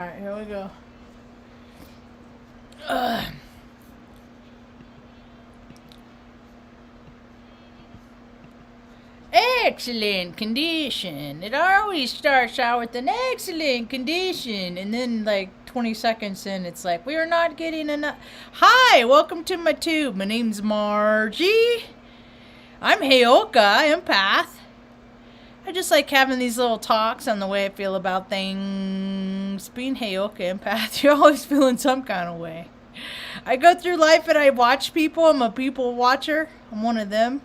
Alright, here we go. Excellent condition. It always starts out with an excellent condition, and then like 20 seconds in, it's like, we are not getting enough. Hi, welcome to my tube. My name's Margie. I'm Heyoka, empath. I just like having these little talks on the way I feel about things. Being Heyoka empath, you're always feeling some kind of way. I go through life and I watch people. I'm a people watcher. I'm one of them.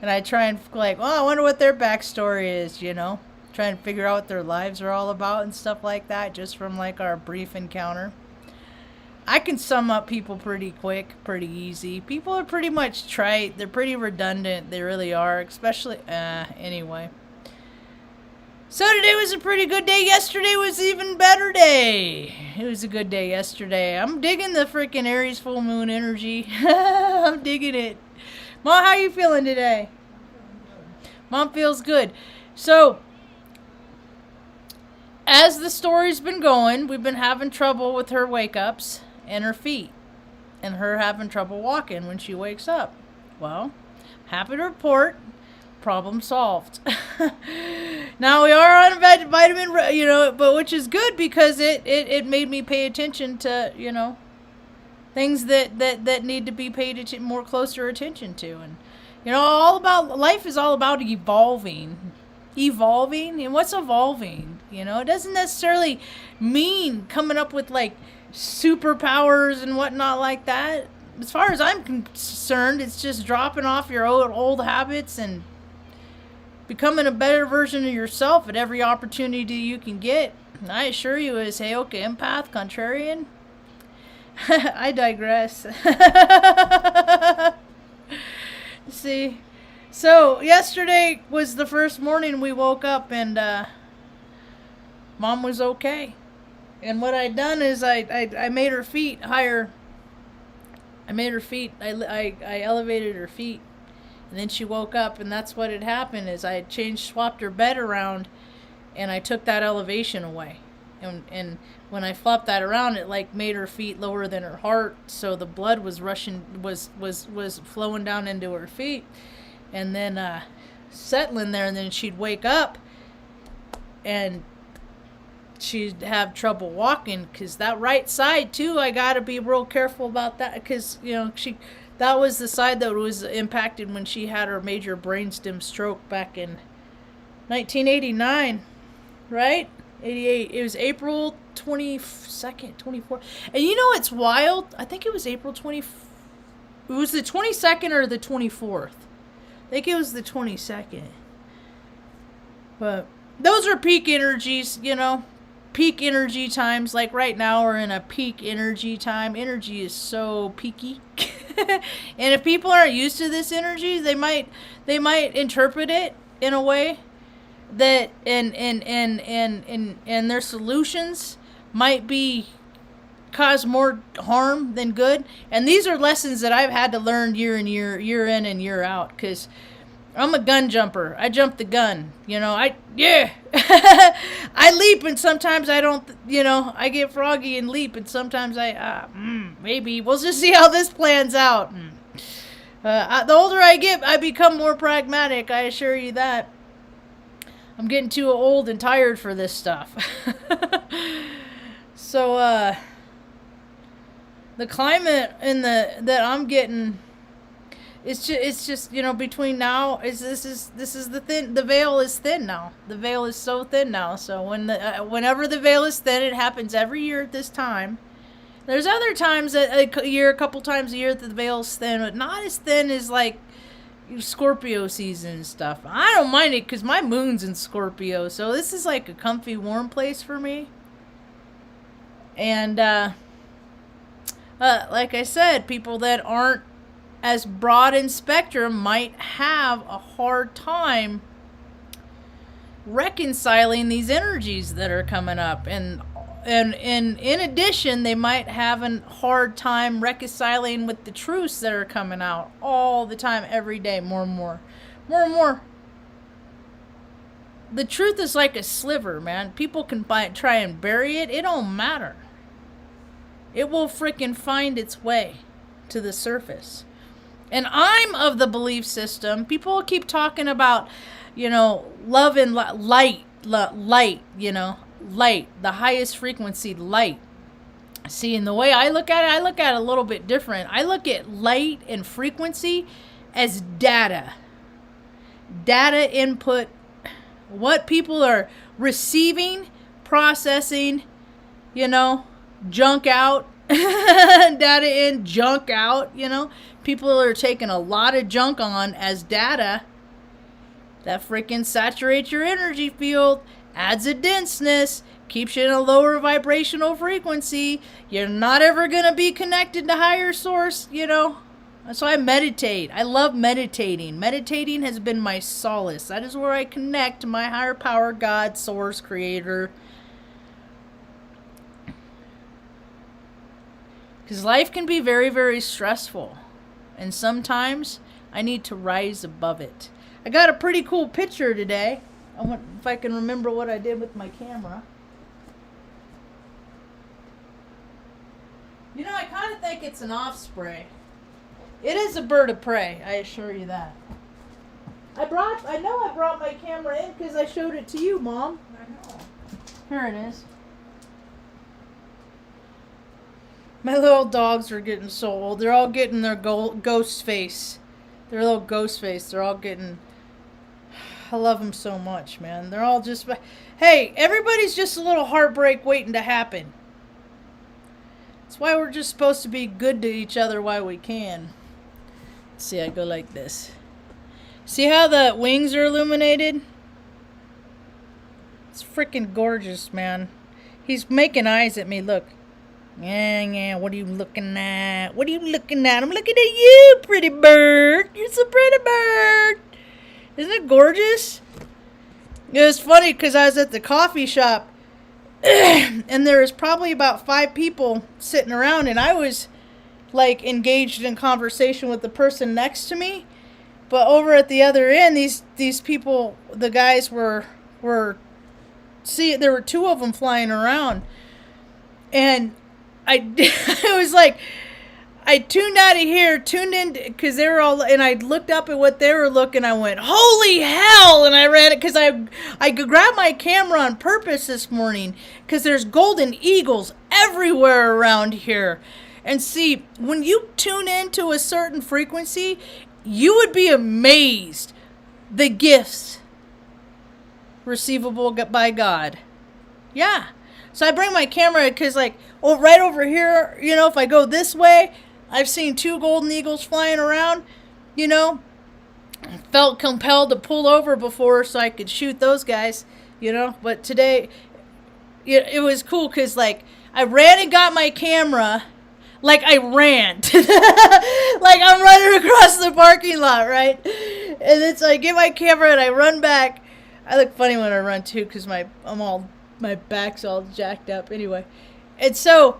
And I try and like, well, I wonder what their backstory is, you know? Try and figure out what their lives are all about and stuff like that, just from like our brief encounter. I can sum up people pretty quick, pretty easy. People are pretty much trite. They're pretty redundant. They really are, especially, anyway. So today was a pretty good day. Yesterday was an even better day. It was a good day yesterday. I'm digging the freaking Aries full moon energy. I'm digging it. Mom, how you feeling today? Mom feels good. So, as the story's been going, we've been having trouble with her wake-ups and her feet. And her having trouble walking when she wakes up. Well, happy to report, problem solved. Now we are on vitamin, you know, but which is good because it made me pay attention to, you know, things that need to be paid more closer attention to. And, you know, life is all about evolving. And what's evolving? You know, it doesn't necessarily mean coming up with like superpowers and whatnot like that. As far as I'm concerned, it's just dropping off your old habits and becoming a better version of yourself at every opportunity you can get. And I assure you, as Heyoka empath, contrarian, I digress. See, so yesterday was the first morning we woke up and Mom was okay. And what I'd done is I made her feet higher. I made her feet, I elevated her feet. And then she woke up, and that's what had happened is I swapped her bed around, and I took that elevation away. And when I flopped that around, it like made her feet lower than her heart, so the blood was rushing, was flowing down into her feet, and then settling there. And then she'd wake up, and she'd have trouble walking, because that right side too, I gotta be real careful about that, because you know that was the side that was impacted when she had her major brainstem stroke back in 1989, right? 88. It was April 22nd, 24th. And you know it's wild? I think it was April 20. It was the 22nd or the 24th. I think it was the 22nd. But those are peak energies, you know. Peak energy times. Like right now we're in a peak energy time. Energy is so peaky. And if people aren't used to this energy, they might interpret it in a way that and their solutions might be cause more harm than good. And these are lessons that I've had to learn year in and year out, because I'm a gun jumper. I jump the gun, you know. I leap, and sometimes I don't, you know, I get froggy and leap, and sometimes maybe we'll just see how this plans out. The older I get, I become more pragmatic, I assure you that. I'm getting too old and tired for this stuff. So the climate that I'm getting, it's just you know, between now this is the veil is thin now. The veil is so thin now. So whenever the veil is thin, it happens every year at this time. There's other times that a couple times a year that the veil is thin, but not as thin as like Scorpio season and stuff. I don't mind it because my moon's in Scorpio, so this is like a comfy, warm place for me. And like I said, people that aren't as broad in spectrum might have a hard time reconciling these energies that are coming up, and in addition, they might have a hard time reconciling with the truths that are coming out all the time, every day, more and more. the truth is like a sliver, man. People can try and bury it. It don't matter. It will freaking find its way to the surface. And I'm of the belief system. People keep talking about, love and light, light, light, the highest frequency light. See, and the way I look at it a little bit different. I look at light and frequency as data. Data input, what people are receiving, processing, junk out, data in, junk out, People are taking a lot of junk on as data. That freaking saturates your energy field, adds a denseness, keeps you in a lower vibrational frequency. You're not ever going to be connected to higher source, That's why I meditate. I love meditating. Meditating has been my solace. That is where I connect to my higher power, God, source, creator. Because life can be very, very stressful. And sometimes I need to rise above it. I got a pretty cool picture today. I want if I can remember what I did with my camera. I kind of think it's an osprey. It is a bird of prey, I assure you that. I know I brought my camera in because I showed it to you, Mom. I know. Here it is. My little dogs are getting so old. They're all getting their ghost face. Their little ghost face. They're all getting... I love them so much, man. They're all just... Hey, everybody's just a little heartbreak waiting to happen. That's why we're just supposed to be good to each other while we can. Let's see, I go like this. See how the wings are illuminated? It's freaking gorgeous, man. He's making eyes at me, look. Yeah, what are you looking at? What are you looking at? I'm looking at you, pretty bird. You're so pretty bird. Isn't it gorgeous? It was funny because I was at the coffee shop and there was probably about 5 people sitting around and I was like engaged in conversation with the person next to me. But over at the other end, these people, the guys were there were 2 of them flying around. And I was like, I tuned out of here, tuned in, because they were all, and I looked up at what they were looking, I went, holy hell, and I ran it, because I grabbed my camera on purpose this morning, because there's golden eagles everywhere around here. And see, when you tune into a certain frequency, you would be amazed the gifts receivable by God. Yeah. So I bring my camera because, right over here, if I go this way, I've seen 2 golden eagles flying around, I felt compelled to pull over before so I could shoot those guys, But today, it was cool because, I ran and got my camera. I ran. I'm running across the parking lot, right? And then so I get my camera and I run back. I look funny when I run, too, because my back's all jacked up anyway. And so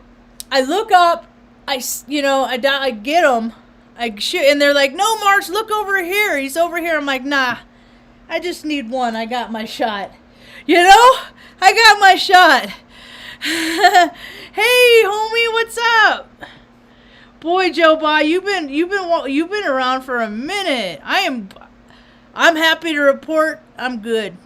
I look up, I get them, I shoot, and they're like, no, Marge, look over here. He's over here. I'm like, nah, I just need one. I got my shot. I got my shot. Hey, homie, what's up? Boy, Joe Bye, you've been around for a minute. I'm happy to report I'm good.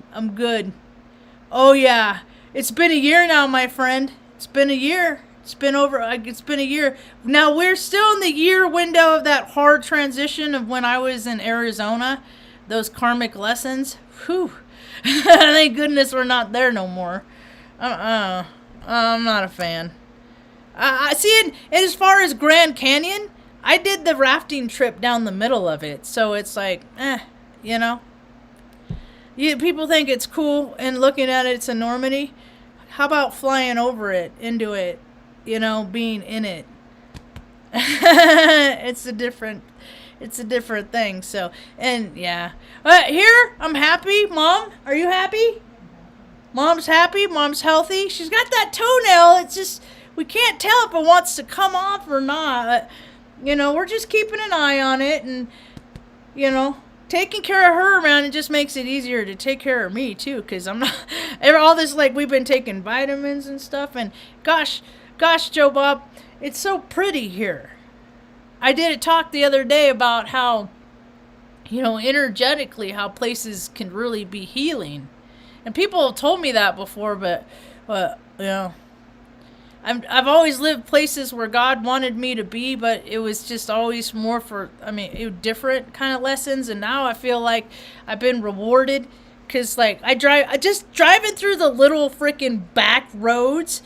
Oh yeah. It's been a year now, my friend. It's been a year. It's been a year. Now, we're still in the year window of that hard transition of when I was in Arizona. Those karmic lessons. Whew. Thank goodness we're not there no more. I'm not a fan. I see it. And as far as Grand Canyon, I did the rafting trip down the middle of it. So it's like, people think it's cool and looking at it, it's enormity. How about flying over it, into it, being in it? It's a different thing. So, and yeah. Here, I'm happy. Mom, are you happy? Mom's happy. Mom's healthy. She's got that toenail. It's just, we can't tell if it wants to come off or not. We're just keeping an eye on it and, taking care of her around, it just makes it easier to take care of me too, because I'm not all this, like, we've been taking vitamins and stuff, and gosh, Joe Bob, it's so pretty here. I did a talk the other day about how, energetically, how places can really be healing, and people have told me that before, but I've always lived places where God wanted me to be, but it was just always more for, different kind of lessons. And now I feel like I've been rewarded because, like, just driving through the little freaking back roads.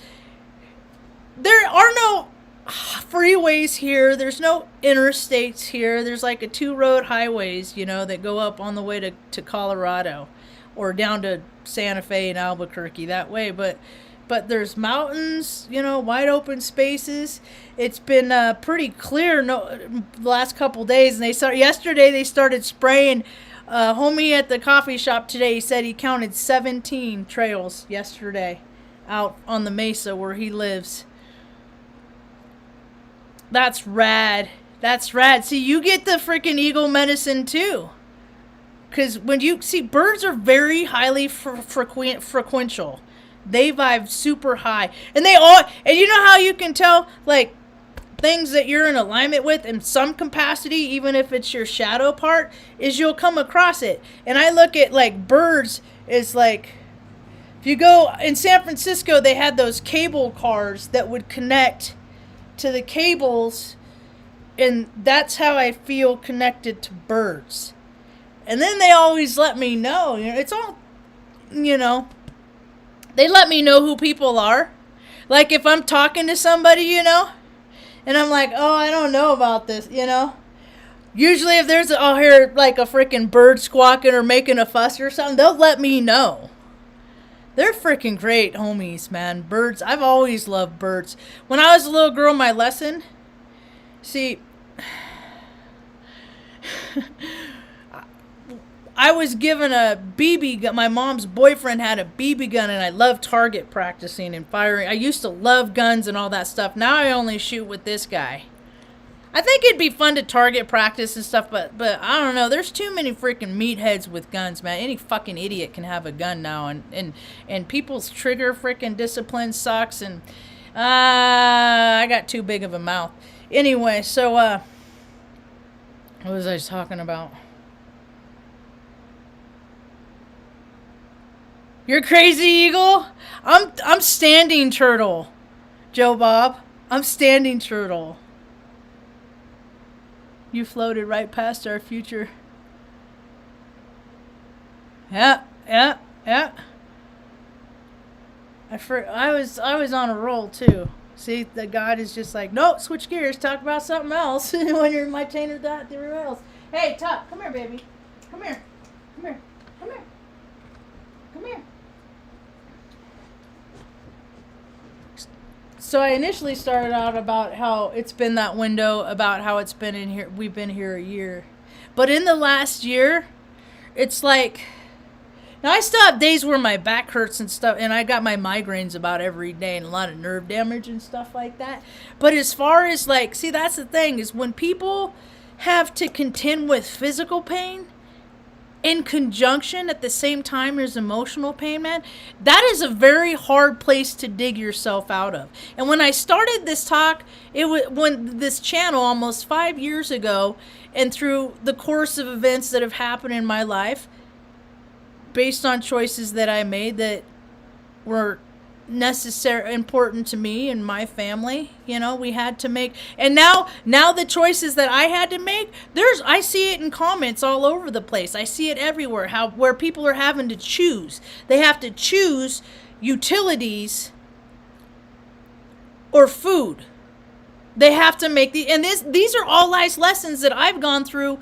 There are no freeways here. There's no interstates here. There's like a 2-road highways, that go up on the way to Colorado or down to Santa Fe and Albuquerque that way. But there's mountains, wide open spaces. It's been pretty clear the last couple days. And yesterday they started spraying. Homie at the coffee shop today, he said he counted 17 trails yesterday out on the mesa where he lives. That's rad. See, you get the freaking eagle medicine too. Because when you see, birds are very highly frequential. They vibe super high. And you know how you can tell, like, things that you're in alignment with in some capacity, even if it's your shadow part, is you'll come across it. And I look at, like, birds is like, if you go in San Francisco, they had those cable cars that would connect to the cables, and that's how I feel connected to birds. And then they always let me know, it's all, they let me know who people are. Like if I'm talking to somebody, and I'm like, oh, I don't know about this, Usually if I'll hear like a freaking bird squawking or making a fuss or something, they'll let me know. They're freaking great homies, man. Birds, I've always loved birds. When I was a little girl, my lesson, see, I was given a BB gun. My mom's boyfriend had a BB gun, and I loved target practicing and firing. I used to love guns and all that stuff. Now I only shoot with this guy. I think it'd be fun to target practice and stuff, but I don't know. There's too many freaking meatheads with guns, man. Any fucking idiot can have a gun now, and people's trigger freaking discipline sucks, and I got too big of a mouth. Anyway, so what was I talking about? You're crazy, Eagle? I'm standing turtle, Joe Bob. I'm standing turtle. You floated right past our future. Yeah. I was on a roll too. See, the God is just like, nope, switch gears, talk about something else when you're in my tainted dot rails. Hey, Tuck, come here, baby. Come here. So I initially started out about how it's been that window, about how it's been in here. We've been here a year. But in the last year, it's like, now I still have days where my back hurts and stuff, and I got my migraines about every day and a lot of nerve damage and stuff like that. But as far as like, see, that's the thing, is when people have to contend with physical pain in conjunction at the same time as emotional pain, man, that is a very hard place to dig yourself out of. And when I started this talk, it was when this channel almost 5 years ago, and through the course of events that have happened in my life, based on choices that I made that were necessary, important to me and my family, we had to make. And now the choices that I had to make, I see it in comments all over the place. I see it everywhere, where people are having to choose. They have to choose utilities or food. They have to make these are all life lessons that I've gone through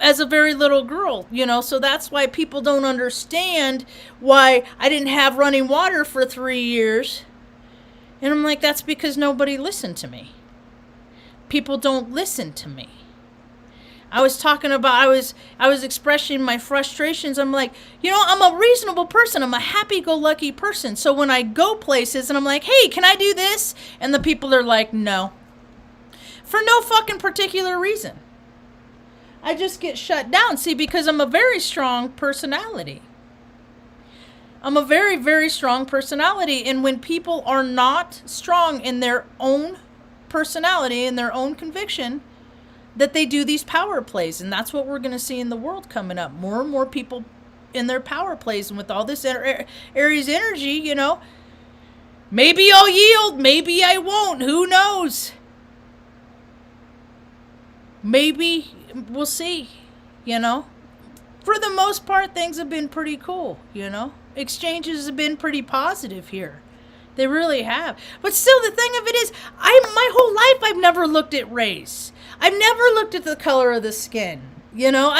as a very little girl, so that's why people don't understand why I didn't have running water for 3 years. And I'm like, that's because nobody listened to me. People don't listen to me. I was talking about, I was expressing my frustrations. I'm like, I'm a reasonable person. I'm a happy-go-lucky person. So when I go places and I'm like, hey, can I do this? And the people are like, no. For no fucking particular reason. I just get shut down. See, because I'm a very strong personality. I'm a very, very strong personality. And when people are not strong in their own personality and their own conviction, that they do these power plays. And that's what we're going to see in the world coming up. More and more people in their power plays. And with all this Aries energy, you know, maybe I'll yield, maybe I won't. Who knows? Maybe we'll see, you know. For the most part, things have been pretty cool, you know. Exchanges have been pretty positive here. They really have. But still, the thing of it is, my whole life I've never looked at race. I've never looked at the color of the skin. You know,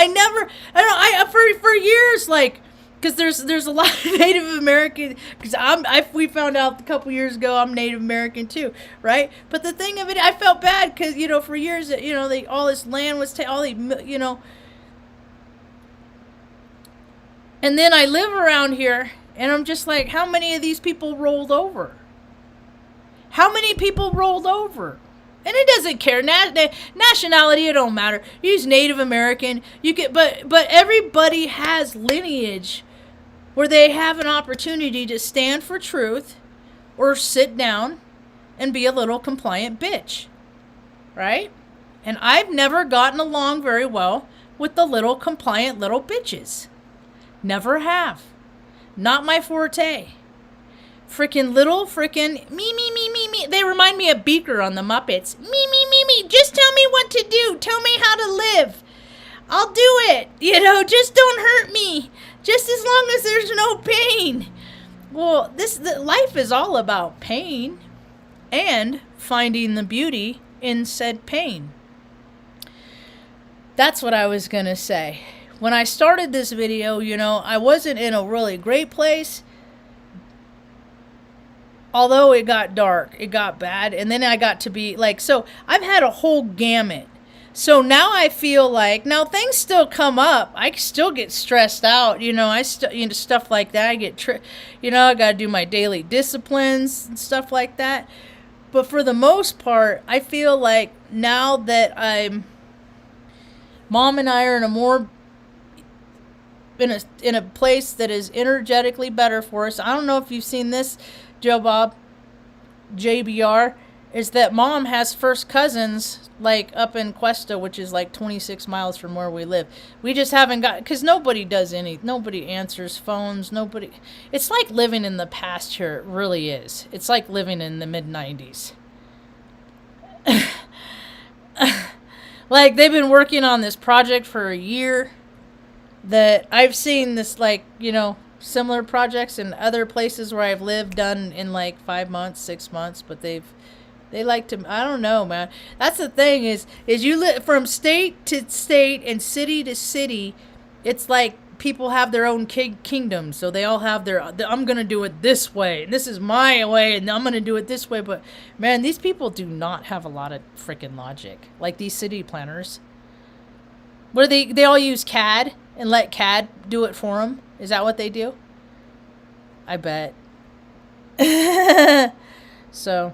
for years, like, because there's a lot of Native American, because we found out a couple years ago I'm Native American too, right? But the thing of it, I felt bad because, you know, for years, you know, all this land was you know. And then I live around here, and I'm just like, how many of these people rolled over? How many people rolled over? And it doesn't care. Nationality, it don't matter. Use Native American. You get, but everybody has lineage where they have an opportunity to stand for truth or sit down and be a little compliant bitch. Right? And I've never gotten along very well with the little compliant little bitches. Never have. Not my forte. Freaking me. They remind me of Beaker on the Muppets. Me. Just tell me what to do. Tell me how to live. I'll do it. You know, just don't hurt me. Just as long as there's no pain. Well, life is all about pain and finding the beauty in said pain. That's what I was going to say. When I started this video, you know, I wasn't in a really great place. Although it got dark, it got bad, and then I got to be like, so I've had a whole gamut. So now I feel like, now things still come up. I still get stressed out, you know, stuff like that. I get, you know, I got to do my daily disciplines and stuff like that. But for the most part, I feel like now that Mom and I are in a place that is energetically better for us. I don't know if you've seen this, Joe Bob, JBR, is that Mom has first cousins like up in Cuesta, which is like 26 miles from where we live. We just haven't got, because nobody answers phones, it's like living in the past here. It really is. It's like living in the mid-90s. Like, they've been working on this project for a year. That I've seen this, like, you know, similar projects in other places where I've lived done in like 5 months, 6 months, but they like to, I don't know, man. That's the thing is you live from state to state and city to city. It's like people have their own kingdom, so they all have I'm going to do it this way, and this is my way, and I'm going to do it this way. But man, these people do not have a lot of freaking logic, like these city planners. Where they all use CAD and let CAD do it for them. Is that what they do? I bet. So,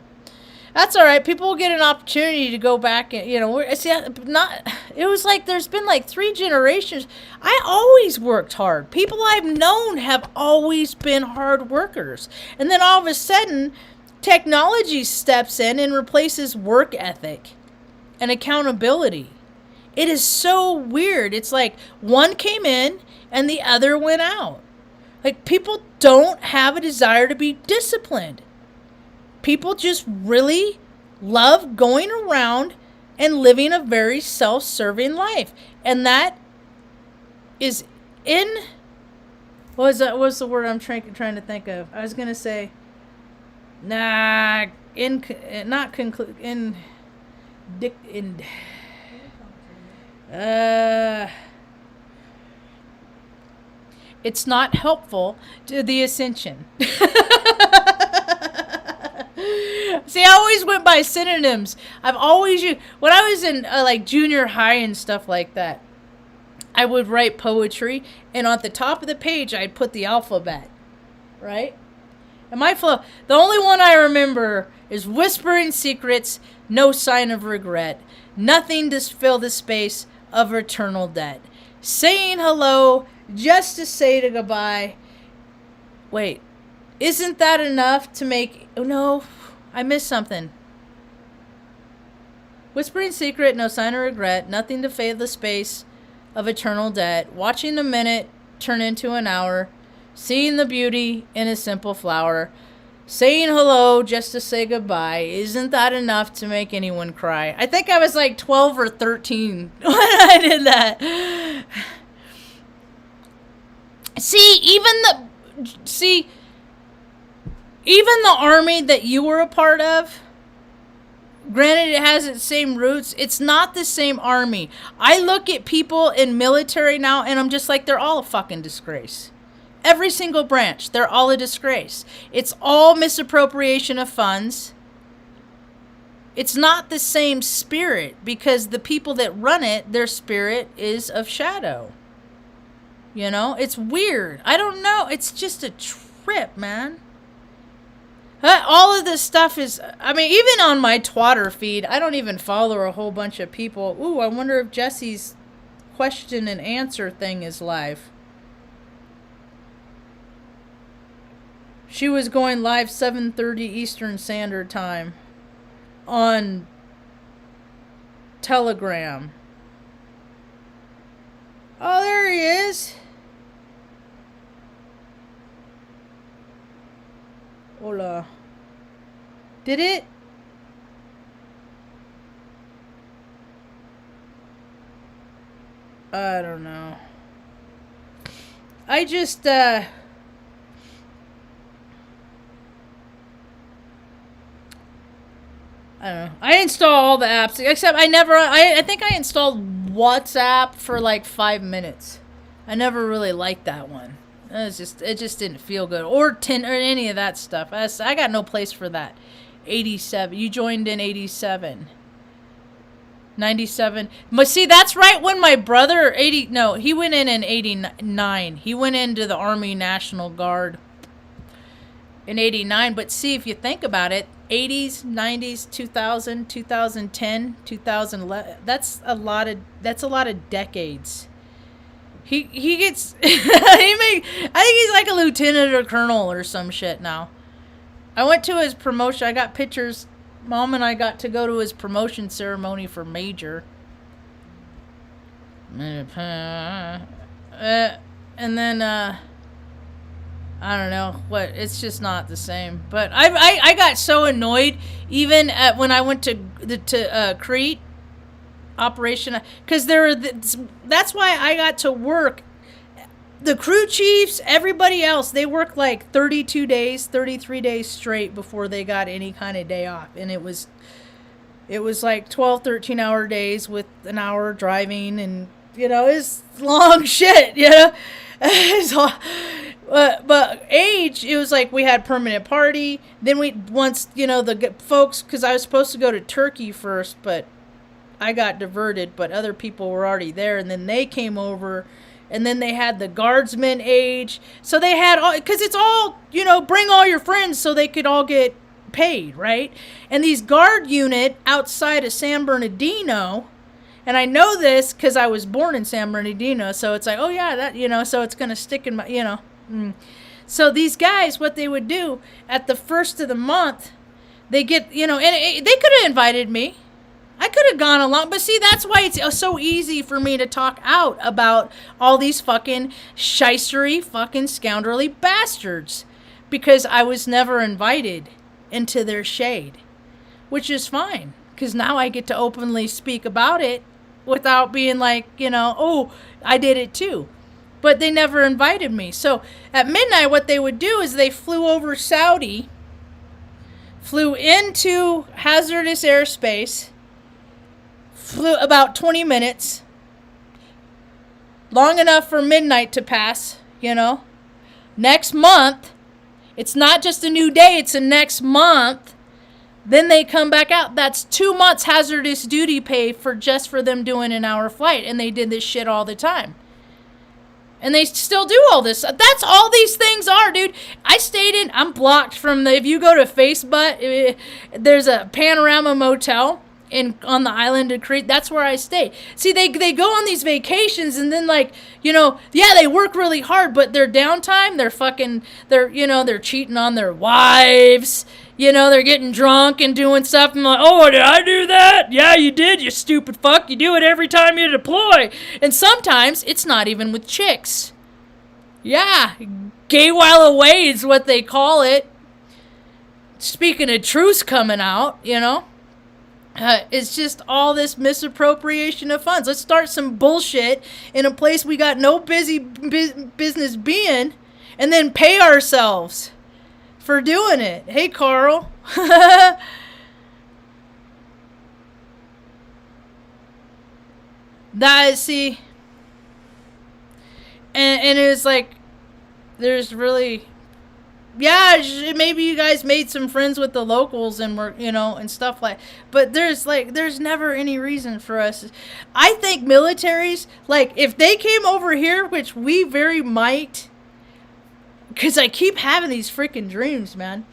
that's all right. People will get an opportunity to go back and, you know, it was like there's been like 3 generations. I always worked hard. People I've known have always been hard workers. And then all of a sudden, technology steps in and replaces work ethic and accountability. It is so weird. It's like one came in and the other went out. Like, people don't have a desire to be disciplined. People just really love going around and living a very self-serving life. And that is what's the word I'm trying to think of? I was going to say, it's not helpful to the ascension. See, I always went by synonyms. I've always used, when I was in like junior high and stuff like that, I would write poetry, and on the top of the page I'd put the alphabet, right? And my flow, the only one I remember is whispering secrets, no sign of regret, nothing to fill the space of eternal debt. Saying hello just to say to goodbye. Wait, isn't that enough to make... Oh, no, I missed something. Whispering secret, no sign of regret, nothing to fade the space of eternal debt. Watching the minute turn into an hour. Seeing the beauty in a simple flower. Saying hello just to say goodbye. Isn't that enough to make anyone cry? I think I was like 12 or 13 when I did that. Even the army that you were a part of, granted it has its same roots, it's not the same army. I look at people in military now and I'm just like, they're all a fucking disgrace. Every single branch, they're all a disgrace. It's all misappropriation of funds. It's not the same spirit because the people that run it, their spirit is of shadow. You know, it's weird. I don't know. It's just a trip, man. All of this stuff is, I mean, even on my Twitter feed, I don't even follow a whole bunch of people. Ooh, I wonder if Jesse's question and answer thing is live. She was going live 7:30 Eastern Standard Time on Telegram. Oh, there he is. Hola. Did it? I don't know. I just, I don't know. I install all the apps, except I think I installed WhatsApp for like 5 minutes. I never really liked that one. It just didn't feel good. Or Tinder, or any of that stuff. I got no place for that. 87. You joined in 87. 97. But see, that's right when my brother, he went in 89. He went into the Army National Guard in 89. But see, if you think about it, 80s, 90s, 2000, 2010, 2011, that's a lot of decades. He gets, I think he's like a lieutenant or colonel or some shit now. I went to his promotion. I got pictures. Mom and I got to go to his promotion ceremony for major. And then, I don't know what. It's just not the same. But I got so annoyed even when I went to Crete operation, because that's why I got to work. The crew chiefs, everybody else, they worked like 32 days, 33 days straight before they got any kind of day off. And it was like 12, 13 hour days with an hour driving, and it's long shit, But age, it was like we had permanent party. Then the folks, because I was supposed to go to Turkey first, but I got diverted, but other people were already there, and then they came over, and then they had the guardsmen age. So they had all, because it's all, bring all your friends so they could all get paid, right? And these guard unit outside of San Bernardino, and I know this because I was born in San Bernardino, so it's like, oh yeah, that, so it's going to stick in my, So these guys, what they would do at the first of the month, they get, and they could have invited me. I could have gone along, but see, that's why it's so easy for me to talk out about all these fucking shystery, fucking scoundrelly bastards, because I was never invited into their shade, which is fine, because now I get to openly speak about it without being like, oh, I did it too. But they never invited me. So at midnight, what they would do is they flew over Saudi, flew into hazardous airspace, flew about 20 minutes, long enough for midnight to pass, Next month, it's not just a new day, it's a next month. Then they come back out. That's 2 months hazardous duty pay for them doing an hour flight. And they did this shit all the time. And they still do all this. That's all these things are, dude. I'm blocked from if you go to Facebook, there's a Panorama Motel. on the island of Crete. That's where I stay. See, they go on these vacations and then, like, you know, yeah, they work really hard, but their downtime, they're cheating on their wives. You know, they're getting drunk and doing stuff. And like, oh, did I do that? Yeah, you did, you stupid fuck. You do it every time you deploy. And sometimes it's not even with chicks. Yeah, gay while away is what they call it. Speaking of truths coming out, you know. It's just all this misappropriation of funds. Let's start some bullshit in a place we got no business being, and then pay ourselves for doing it. Hey, Carl. See, and it was like, there's really, yeah, maybe you guys made some friends with the locals and were, you know, and stuff like, but there's never any reason for us. I think militaries, like, if they came over here, which we very might, because I keep having these freaking dreams, man,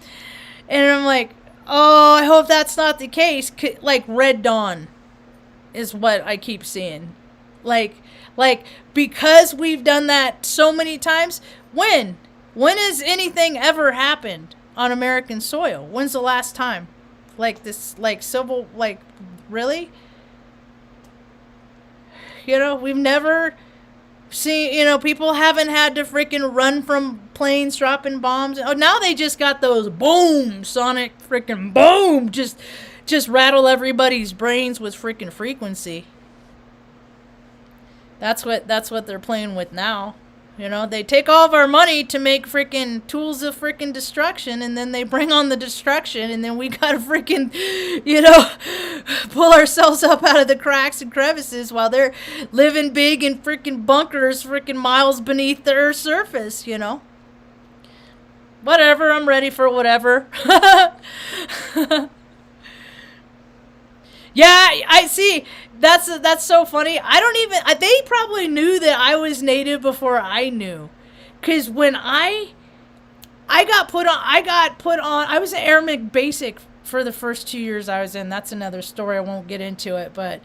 and I'm like, oh, I hope that's not the case. Like, Red Dawn is what I keep seeing. Like, because we've done that so many times, when has anything ever happened on American soil? When's the last time? Like this, like civil, like, really? You know, we've never seen, you know, people haven't had to freaking run from planes dropping bombs. Oh, now they just got those boom, sonic freaking boom, just rattle everybody's brains with freaking frequency. That's what they're playing with now. You know, they take all of our money to make freaking tools of freaking destruction, and then they bring on the destruction, and then we gotta freaking, you know, pull ourselves up out of the cracks and crevices while they're living big in freaking bunkers freaking miles beneath the Earth's surface, you know. Whatever, I'm ready for whatever. Yeah, I see. That's so funny. They probably knew that I was Native before I knew. Because when I got put on, I was an airman basic for the first 2 years I was in. That's another story. I won't get into it, but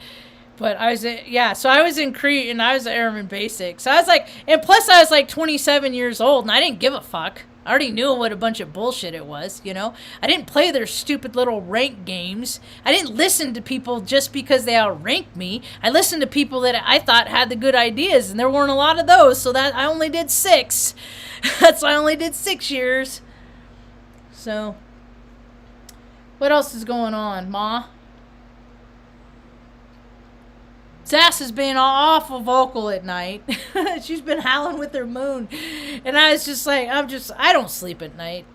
I was, so I was in Crete and I was an airman basic. So I was like, and plus I was like 27 years old and I didn't give a fuck. I already knew what a bunch of bullshit it was, you know? I didn't play their stupid little rank games. I didn't listen to people just because they outranked me. I listened to people that I thought had the good ideas, and there weren't a lot of those, so that I only did 6. That's why I only did 6 years. So, what else is going on, Ma? Sass has been awful vocal at night. She's been howling with her moon. And I was just like, I don't sleep at night.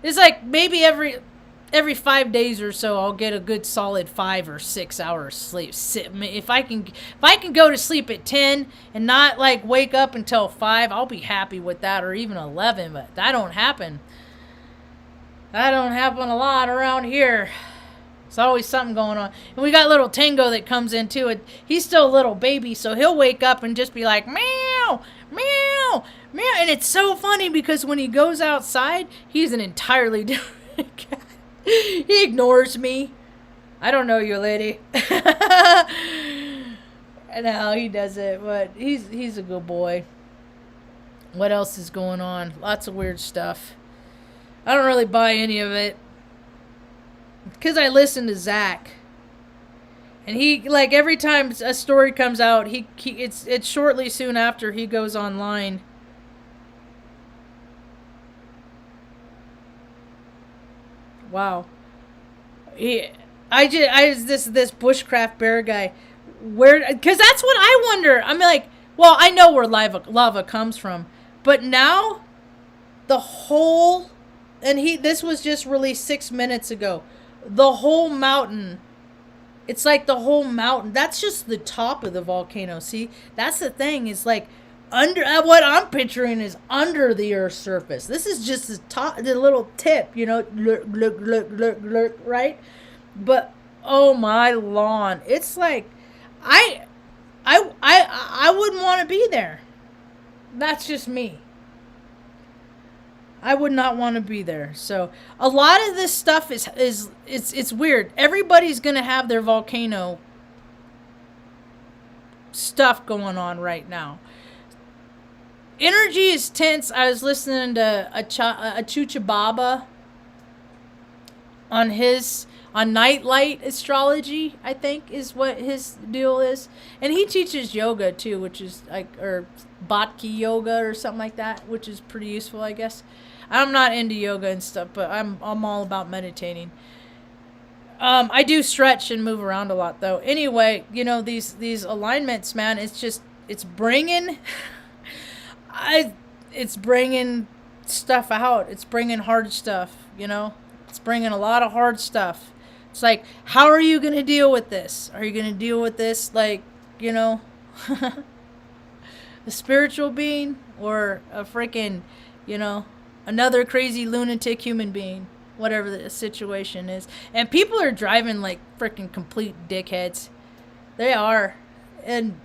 It's like maybe every 5 days or so I'll get a good solid 5 or 6 hours sleep. If I can go to sleep at 10 and not like wake up until 5, I'll be happy with that, or even 11, but that don't happen. That don't happen a lot around here. There's always something going on. And we got little Tango that comes in too. He's still a little baby, so he'll wake up and just be like, meow, meow, meow. And it's so funny because when he goes outside, he's an entirely different cat. He ignores me. I don't know you, lady. No, he doesn't, but he's a good boy. What else is going on? Lots of weird stuff. I don't really buy any of it. Because I listen to Zach, and he, like, every time a story comes out, it's shortly soon after he goes online. Wow. This bushcraft bear guy, because that's what I wonder. I'm like, well, I know where lava comes from, but now the whole, and this was just released 6 minutes ago. The whole mountain, it's like the whole mountain. That's just the top of the volcano. See, that's the thing. Is like under, what I'm picturing is under the Earth's surface. This is just the top, the little tip, you know, look, right? But oh my lawn, it's like I wouldn't want to be there. That's just me. I would not want to be there. So a lot of this stuff is it's weird. Everybody's gonna have their volcano stuff going on right now. Energy is tense. I was listening to a Chucha Baba on Nightlight Astrology, I think is what his deal is. And he teaches yoga too, which is like, or Bhatki yoga or something like that, which is pretty useful, I guess. I'm not into yoga and stuff, but I'm all about meditating. I do stretch and move around a lot though. Anyway, you know, these alignments, man, it's bringing it's bringing stuff out. It's bringing hard stuff, you know? It's bringing a lot of hard stuff. It's like, how are you going to deal with this? Are you going to deal with this like, you know, a spiritual being or a freaking, you know, another crazy lunatic human being? Whatever the situation is. And people are driving like freaking complete dickheads. They are. And,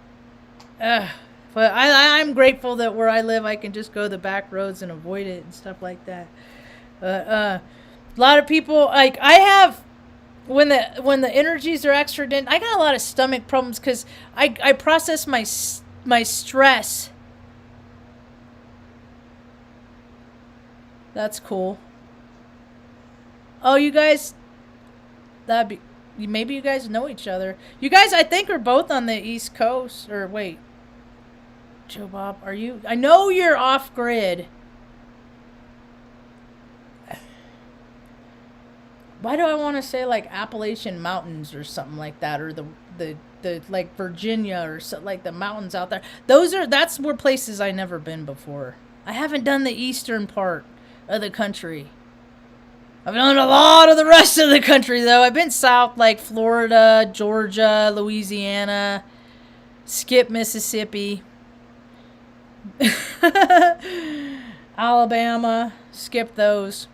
but I'm grateful that where I live, I can just go the back roads and avoid it and stuff like that. A lot of people, like, I have, when the energies are extra dense, I got a lot of stomach problems because I process my stress. That's cool. Oh, you guys, maybe you guys know each other. You guys, I think, are both on the East Coast. Or wait, Joe Bob, are you? I know you're off grid. Why do I want to say like Appalachian Mountains or something like that, or the like Virginia or so, like the mountains out there? That's where places I never been before. I haven't done the eastern part of the country. I've done a lot of the rest of the country, though. I've been south, like Florida, Georgia, Louisiana, skip Mississippi, Alabama, skip those.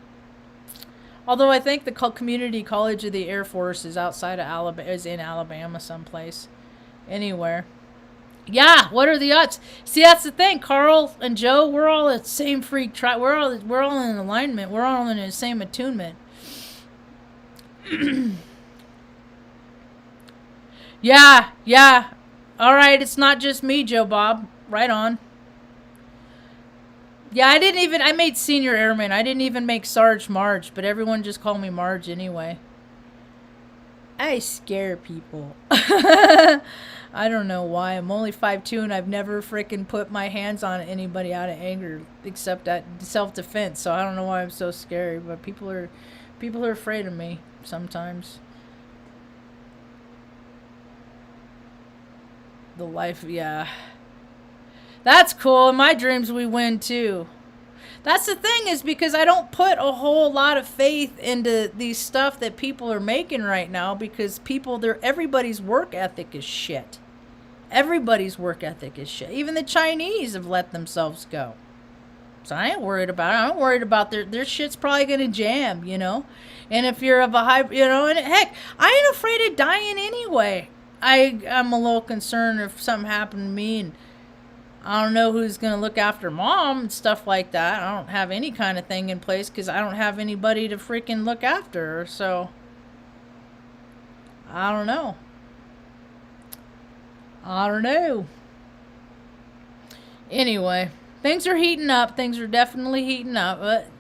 Although I think the community college of the Air Force is outside of Alabama, is in Alabama someplace. Anywhere. Yeah, what are the odds? See, that's the thing. Carl and Joe, we're all the same freak tribe. We're all in alignment. We're all in the same attunement. Yeah. All right, it's not just me, Joe Bob. Right on. Yeah, I made senior airman. I didn't even make Sarge Marge, but everyone just called me Marge anyway. I scare people. I don't know why. I'm only 5'2" and I've never freaking put my hands on anybody out of anger except at self-defense. So I don't know why I'm so scary, but people are afraid of me sometimes. The life, yeah. That's cool. In my dreams we win too. That's the thing, is because I don't put a whole lot of faith into these stuff that people are making right now, because everybody's work ethic is shit. Everybody's work ethic is shit. Even the Chinese have let themselves go. So I ain't worried about it. I'm worried about their shit's probably going to jam, you know. And if you're of a high, you know, and heck, I ain't afraid of dying anyway. I'm a little concerned if something happened to me and I don't know who's going to look after mom and stuff like that. I don't have any kind of thing in place because I don't have anybody to freaking look after her. So, I don't know. Anyway, things are heating up. Things are definitely heating up. But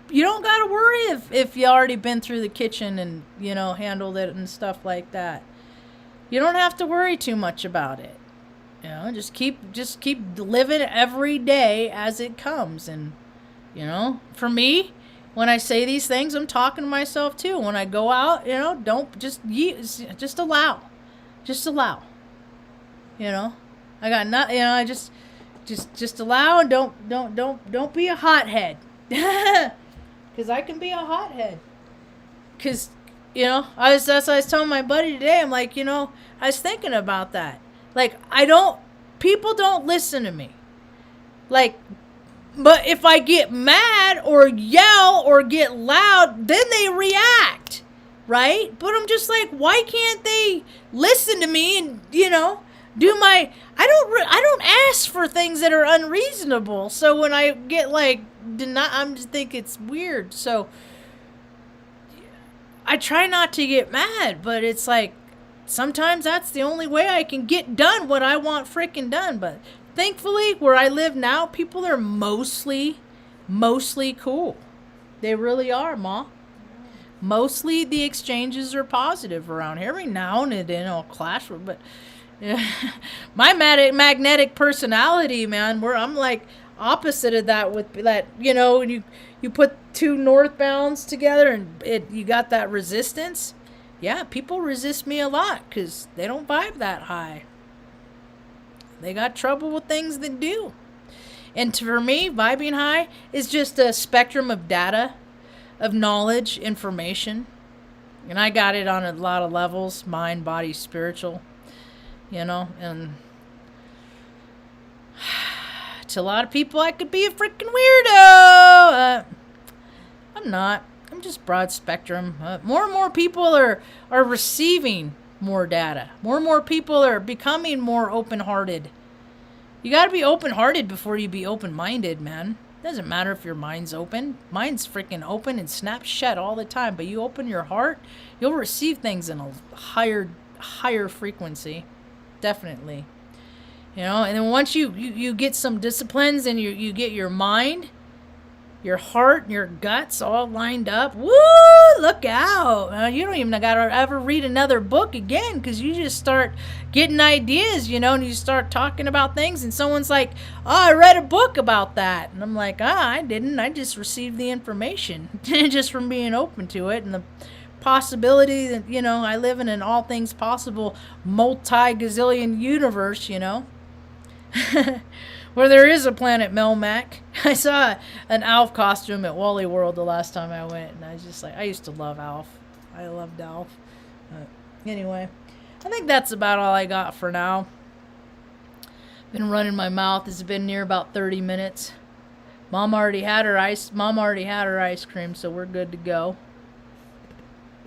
you don't got to worry if you already been through the kitchen and, you know, handled it and stuff like that. You don't have to worry too much about it. You know, just keep living every day as it comes. And, you know, for me, when I say these things, I'm talking to myself too. When I go out, you know, don't just allow. You know, I got nothing, you know, I just allow, and don't be a hothead. Cause I can be a hothead. Cause, you know, that's what I was telling my buddy today. I'm like, you know, I was thinking about that. Like, people don't listen to me. Like, but if I get mad or yell or get loud, then they react, right? But I'm just like, why can't they listen to me? And, you know, I don't ask for things that are unreasonable. So when I get like deny, I'm just think it's weird. So I try not to get mad, but it's like sometimes that's the only way I can get done what I want freaking done. But thankfully, where I live now, people are mostly cool. They really are, Ma. Mostly the exchanges are positive around here. Every now and then I'll clash with, but yeah. My magnetic personality, man, where I'm like opposite of that with that, you put two northbounds together and you got that resistance. Yeah, people resist me a lot because they don't vibe that high. They got trouble with things that do. And for me, vibing high is just a spectrum of data, of knowledge, information. And I got it on a lot of levels: mind, body, spiritual. And to a lot of people, I could be a freaking weirdo. I'm not. I'm just broad spectrum. More and more people are receiving more data. More and more people are becoming more open-hearted. You got to be open-hearted before you be open-minded, man. Doesn't matter if your mind's open. Mine's freaking open and snaps shut all the time. But you open your heart, you'll receive things in a higher frequency. Definitely. And then once you get some disciplines and you get your mind, your heart, and your guts all lined up, woo, look out. You don't even got to ever read another book again, because you just start getting ideas, and you start talking about things, and someone's like, oh, I read a book about that. And I'm like, I didn't. I just received the information just from being open to it, and the possibility that, I live in an all things possible multi-gazillion universe, where there is a planet Melmac. I saw an Alf costume at Wally World the last time I went, and I was just like, I used to love Alf. I loved Alf. Anyway, I think that's about all I got for now. Been running my mouth. It's been near about 30 minutes. Mom already had her ice cream, so we're good to go.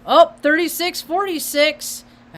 Oh, 36:46.